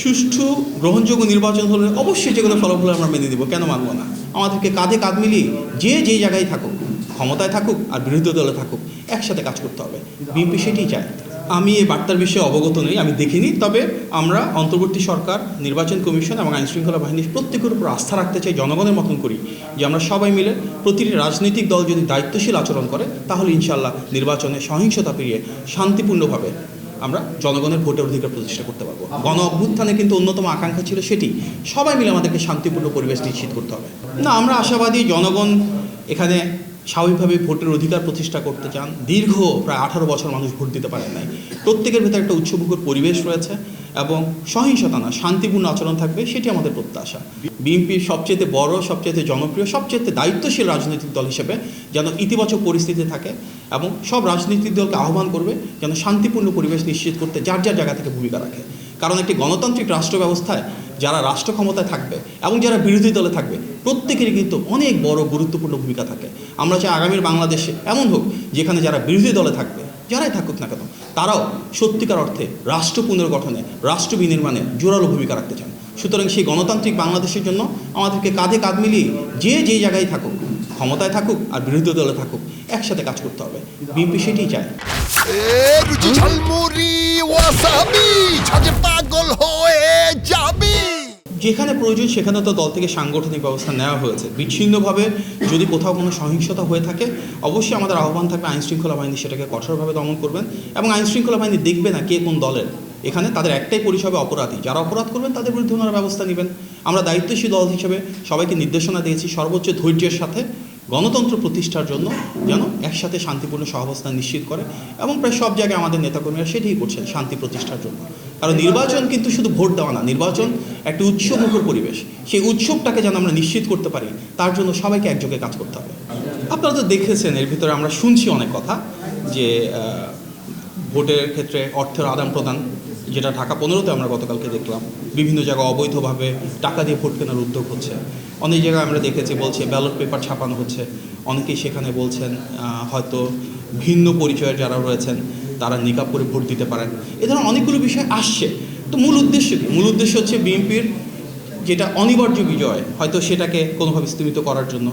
সুষ্ঠু গ্রহণযোগ্য নির্বাচন হলে অবশ্যই যেগুলো ফলাফল আমরা মেনে নেব, কেন মানব না। আমাদেরকে কাঁধে কাঁধ মিলিয়ে যে জায়গায় থাকুক, ক্ষমতায় থাকুক আর বিরোধী দলে থাকুক, একসাথে কাজ করতে হবে। বিএনপি সেটাই চায়। আমি এই বার্তার বিষয়ে অবগত নই, আমি দেখিনি। তবে আমরা অন্তর্বর্তী সরকার, নির্বাচন কমিশন এবং আইনশৃঙ্খলা বাহিনীর প্রত্যেকের উপর আস্থা রাখতে চাই, জনগণের মতন করি যে আমরা সবাই মিলে প্রতিটি রাজনৈতিক দল যদি দায়িত্বশীল আচরণ করে তাহলে ইনশাআল্লাহ নির্বাচনে সহিংসতা পেরিয়ে শান্তিপূর্ণভাবে আমরা জনগণের ভোটের অধিকার প্রতিষ্ঠা করতে পারবো। গণ অভ্যুত্থানে কিন্তু অন্যতম আকাঙ্ক্ষা ছিল সেটি, সবাই মিলে আমাদেরকে শান্তিপূর্ণ পরিবেশ নিশ্চিত করতে হবে। না, আমরা আশাবাদী জনগণ এখানে স্বাভাবিকভাবে ভোটের অধিকার প্রতিষ্ঠা করতে চান। দীর্ঘ প্রায় 18 বছর মানুষ ভোট দিতে পারেন নাই। প্রত্যেকের ভেতরে একটা উৎসবমুখর পরিবেশ রয়েছে এবং সহিংসতা না, শান্তিপূর্ণ আচরণ থাকবে, সেটি আমাদের প্রত্যাশা। বিএনপির সবচেয়ে বড়, সবচেয়ে জনপ্রিয়, সবচেয়ে দায়িত্বশীল রাজনৈতিক দল হিসেবে যেন ইতিবাচক পরিস্থিতি থাকে এবং সব রাজনৈতিক দলকে আহ্বান করবে যেন শান্তিপূর্ণ পরিবেশ নিশ্চিত করতে যার জায়গা থেকে ভূমিকা রাখে। কারণ একটি গণতান্ত্রিক রাষ্ট্র ব্যবস্থায় যারা রাষ্ট্র ক্ষমতায় থাকবে এবং যারা বিরোধী দলে থাকবে প্রত্যেকেরই কিন্তু অনেক বড় গুরুত্বপূর্ণ ভূমিকা থাকে। আমরা চাই আগামীর বাংলাদেশে এমন হোক যেখানে যারা বিরোধী দলে থাকবে, যারাই থাকুক না কেন, তারাও সত্যিকার অর্থে রাষ্ট্র পুনর্গঠনে, রাষ্ট্র বিনির্মাণে জোরালো ভূমিকা রাখতে চান। সুতরাং সেই গণতান্ত্রিক বাংলাদেশের জন্য আমাদেরকে কাঁধে কাঁধ মিলিয়ে যে জায়গায় থাকুক, ক্ষমতায় থাকুক আর বিরোধী দলে থাকুক, একসাথে কাজ করতে হবে। বিএনপি সেটাই চায়। যেখানে প্রয়োজন সেখানে তো দল থেকে সাংগঠনিক ব্যবস্থা নেওয়া হয়েছে। বিচ্ছিন্নভাবে যদি কোথাও কোনো সহিংসতা হয়ে থাকে অবশ্যই আমাদের আহ্বান থাকবে আইনশৃঙ্খলা বাহিনী সেটাকে কঠোরভাবে দমন করবেন এবং আইনশৃঙ্খলা বাহিনী দেখবে না কে কোন দলের। এখানে তাদের একটাই পরিষেবে অপরাধী, যারা অপরাধ করবেন তাদের বিরুদ্ধে ওনারা ব্যবস্থা নেবেন। আমরা দায়িত্বশীল দল হিসেবে সবাইকে নির্দেশনা দিয়েছি সর্বোচ্চ ধৈর্যের সাথে গণতন্ত্র প্রতিষ্ঠার জন্য যেন একসাথে শান্তিপূর্ণ সহাবস্থান নিশ্চিত করে এবং প্রায় সব জায়গায় আমাদের নেতাকর্মীরা সেটাই করছেন শান্তি প্রতিষ্ঠার জন্য। কারণ নির্বাচন কিন্তু শুধু ভোট দেওয়া না, নির্বাচন একটি উৎসবমুখর পরিবেশ। সেই উৎসবটাকে যেন আমরা নিশ্চিত করতে পারি তার জন্য সবাইকে একযোগে কাজ করতে হবে। আপনারা তো দেখেছেন, এর ভিতরে আমরা শুনছি অনেক কথা যে ভোটের ক্ষেত্রে অর্থের আদান প্রদান, যেটা ঢাকা 15-তে আমরা গতকালকে দেখলাম, বিভিন্ন জায়গায় অবৈধভাবে টাকা দিয়ে ভোট কেনার উদ্যোগ হচ্ছে। অনেক জায়গায় আমরা দেখেছি বলছে ব্যালট পেপার ছাপানো হচ্ছে। অনেকেই সেখানে বলছেন হয়তো ভিন্ন পরিচয়ের যারা রয়েছেন তারা নিকাব করে ভোট দিতে পারেন। এ ধরনের অনেকগুলো বিষয় আসছে। তো মূল উদ্দেশ্য কী? মূল উদ্দেশ্য হচ্ছে বিএনপির যেটা অনিবার্য বিজয়, হয়তো সেটাকে কোনোভাবে স্তীমিত করার জন্য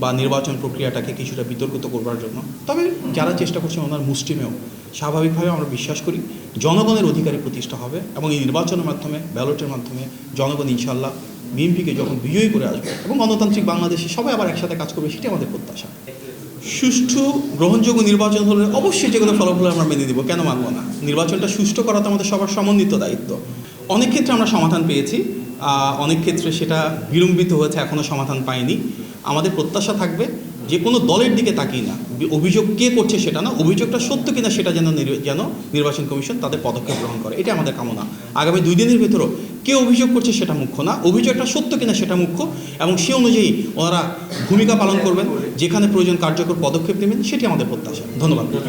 বা নির্বাচন প্রক্রিয়াটাকে কিছুটা বিতর্কিত করবার জন্য। তবে যারা চেষ্টা করছে ওনার মুষ্টিমেয়, স্বাভাবিকভাবে আমরা বিশ্বাস করি জনগণের অধিকারী প্রতিষ্ঠা হবে এবং এই নির্বাচনের মাধ্যমে, ব্যালটের মাধ্যমে জনগণ ইনশাল্লাহ বিএনপিকে যখন বিজয়ী করে আসবে এবং গণতান্ত্রিক বাংলাদেশে সবাই আবার একসাথে কাজ করবে, সেটি আমাদের প্রত্যাশা। সুষ্ঠু গ্রহণযোগ্য নির্বাচন হলে অবশ্যই যেগুলো ফলাফল আমরা মেনে নেব, কেন মানব না। নির্বাচনটা সুষ্ঠু করা তো আমাদের সবার সমন্বিত দায়িত্ব। অনেক ক্ষেত্রে আমরা সমাধান পেয়েছি, অনেক ক্ষেত্রে সেটা বিলম্বিত হয়েছে, এখনও সমাধান পায়নি। আমাদের প্রত্যাশা থাকবে যে কোনো দলের দিকে তাকিয়ে না, অভিযোগ কে করছে সেটা না, অভিযোগটা সত্য কিনা সেটা যেন নির্বাচন কমিশন তাদের পদক্ষেপ গ্রহণ করে, এটা আমাদের কামনা। আগামী 2 দিনের ভিতরেও কে অভিযোগ করছে সেটা মুখ্য না, অভিযোগটা সত্য কিনা সেটা মুখ্য এবং সে অনুযায়ী ওনারা ভূমিকা পালন করবেন, যেখানে প্রয়োজন কার্যকর পদক্ষেপ নেবেন, সেটি আমাদের প্রত্যাশা। ধন্যবাদ।